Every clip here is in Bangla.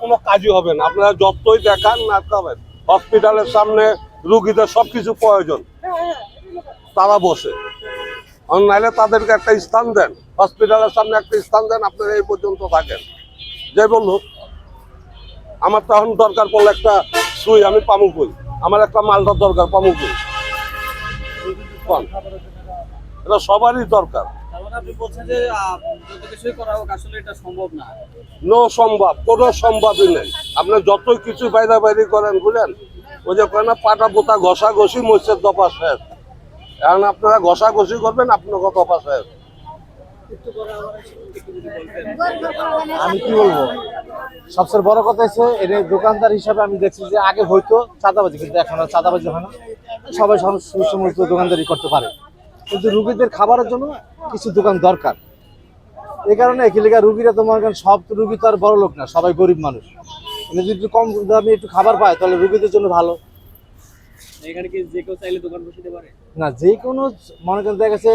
কোনো কাজই হবে না। আপনারা যতই দেখান না খাবেন, হসপিটালের সামনে রুগীদের সবকিছু প্রয়োজন, তারা বসে। নাইলে তাদেরকে একটা স্থান দেন, হসপিটালের সামনে একটা স্থান দেন, আপনারা এই পর্যন্ত থাকেন। যে বলুক আমার তখন দরকার পড়লে একটা সুই আমি পামু কই, আমার একটা মালটার দরকার পামু কই, এটা সবারই দরকার। আপনি বলছেন যে যত কিছুই করা হোক আসলে এটা সম্ভব না। নো সম্ভব, কোনো সম্ভবই নেই। আপনি যতই কিছু বাইরে বাইরে করেন বুঝলেন, ওই যে কেন পাটা পোতা ঘষা ঘষি মসজিদ দফা শেষ। এখন আপনারা ঘষা ঘষি করবেন, আপনার দফা শেষ। আমি কি বলবো, সবচেয়ে বড় কথা হচ্ছে এর দোকানদার হিসাবে আমি দেখছি যে আগে হয়তো চাঁদাবাজি, কিন্তু এখন আর চাঁদাবাজি হয় না। সবাই সুসমস্ত দোকানদারি করতে পারে, কিন্তু রুগীদের খাবারের জন্য কিছু দোকান দরকার। এই কারণে এখানকার রুগীরা তো মনে করেন সব রুগী তো আর বড় লোক না, সবাই গরিব মানুষ। যদি একটু কম দামে একটু খাবার পায় তাহলে রুগীদের জন্য ভালো। এখানে কি যে কেউ চাইলে দোকান বসাতে পারে না, যে কোনো মনে করেন দেখা গেছে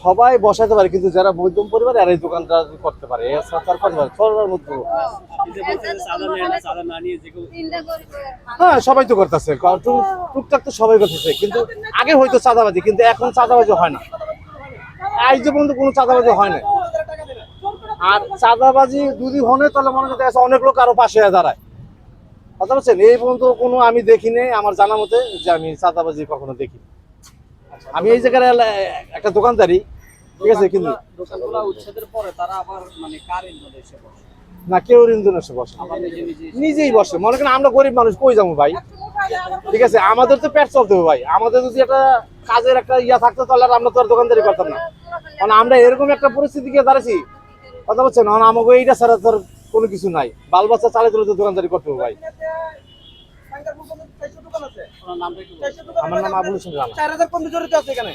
সবাই বসাতে পারে, কিন্তু যারা মধ্যম পরিবার আর এই দোকানটা করতে পারে, সরকার করতে পারে চলার মধ্যে। হ্যাঁ, সবাই তো করতেছে, টুকটাক তো সবাই করতেছে, কিন্তু আগে হয়তো চাঁদাবাজি, কিন্তু এখন চাঁদাবাজি হয় না। আজ যে পর্যন্ত কোনো চাঁদাবাজি হয় না। আর চাঁদাবাজি যদি হনে তাহলে মনে করতে গেছে অনেক লোক আরো পাশে দাঁড়ায়। কথা বলছেন, এই পর্যন্ত কোনো আমি দেখিনি আমার জানা মতে যে আমি চাঁদাবাজি কখনো দেখিনি। আমি এই জায়গায় একটা দোকানদারি, ঠিক আছে, কিন্তু দোকানগুলো উচ্ছেদের পরে তারা আবার মানে কার ইন্ধনে এসে বসে? না, কেউ ঋণ এসে বসে, নিজেই বসে। মনে করেন আমরা গরিব মানুষ, কই যাবো ভাই? ঠিক আছে, আমাদের তো পেট চলতে হবে ভাই। আমাদের যদি একটা কাজের একটা ইয়া থাকতো তাহলে আমরা তো আর দোকানদারি করতাম না। কারণ আমরা এরকম একটা পরিস্থিতি গিয়ে দাঁড়াইছি, কথা বলছেন, আমাকে এইটা ছাড়া তোর কোনো কিছু নাই। বাল বাচ্চা চালে তুলে তো দোকানদারি করতে হবে ভাই। আমার নাম আবুল হোসেন রানা। 4000 কর্মী জড়িত আছে এখানে।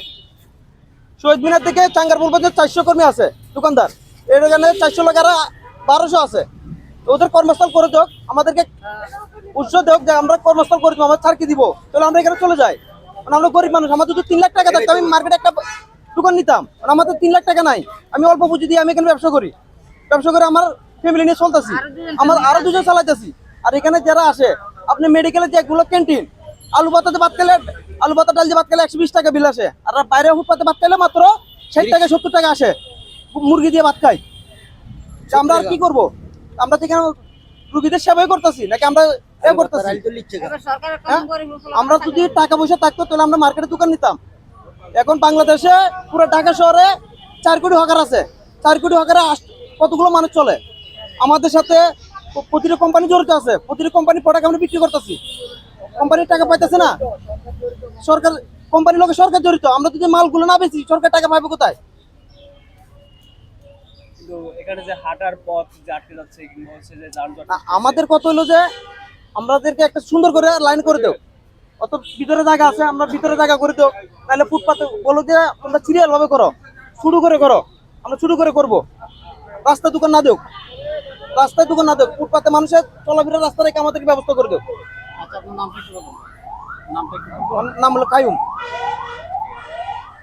শহীদ মিনার থেকে চাঙ্গারপুল পর্যন্ত 400 কর্মী আছে দোকানদার। এর এখানে 400 লোক আর 1200 আছে। ওদের কর্মস্থল করে দেখ, আমাদেরকে উৎসাহ দেখ যে আমরা কর্মস্থল করে দেবো, আমার ছাড় কি দিব, তাহলে আমরা এখানে চলে যাই। মানে আমরা গরিব মানুষ, আমার যদি 3 লাখ টাকা থাকতো আমি মার্কেটে একটা দোকান নিতাম। আর আমার তো 3 লাখ টাকা নাই, আমি অল্প পুঁজি দিয়ে আমি এখানে ব্যবসা করি। ব্যবসা করে আমার ফ্যামিলি নিয়ে চলতেছি, আমার আরো 2 জন চালাইতেছি। আর এখানে যারা আসে, আপনি মেডিকেলে যেগুলো ক্যান্টিন, আলু ভাতাতে ভাত খেলে, আলু ভাতা ডাল দিয়ে ভাত খেলে 120 টাকা বিল আসে। আর বাইরে ফুটপাতে ভাত খেলে মাত্র 60 টাকা 70 টাকা আসে, মুরগি দিয়ে ভাত খাই। আমরা আর কি করবো? আমরা তো এখানে রুগীদের সেবাই করতেছি নাকি আমরা করতেছি? আমরা যদি টাকা পয়সা থাকতো তাহলে আমরা মার্কেটে দোকান নিতাম। এখন বাংলাদেশে পুরো ঢাকা শহরে 4 কোটি হকার আছে। 4 কোটি হকারে কতগুলো মানুষ চলে? আমাদের সাথে প্রতিটা কোম্পানি জড়িত আছে, প্রতিটা কোম্পানি প্রোডাক্ট আমরা বিক্রি করতেছি, কোম্পানির টাকা পাইতেছে না। সরকার কোম্পানির লোকে সরকার জড়িত, আমরা যদি মালগুলো না বেশি সরকার টাকা পাইবে কোথায়? কিন্তু এখানে যে হাঁটার পথ যে আটকে যাচ্ছে কিংবা হচ্ছে যে যানজট, আমাদের কত হলো যে আমাদেরকে একটা সুন্দর করে লাইন করে দেও, অত ভিতরে জায়গা আছে আমরা ভিতরে জায়গা করে দেও, নাহলে ফুটপাতে বলো যে তোমরা সিরিয়াল ভাবে করো, শুরু করে করো, আমরা শুরু করে করবো। রাস্তায় দোকান না দেও, রাস্তায় দোকান না দেও, ফুটপাতে মানুষের চলাফেরার রাস্তা রেখে আমাদেরকে ব্যবস্থা করে দেও। আচ্ছা, আপনার নামটা কি বলুন? নামটা কি? নাম হলো কায়ুম।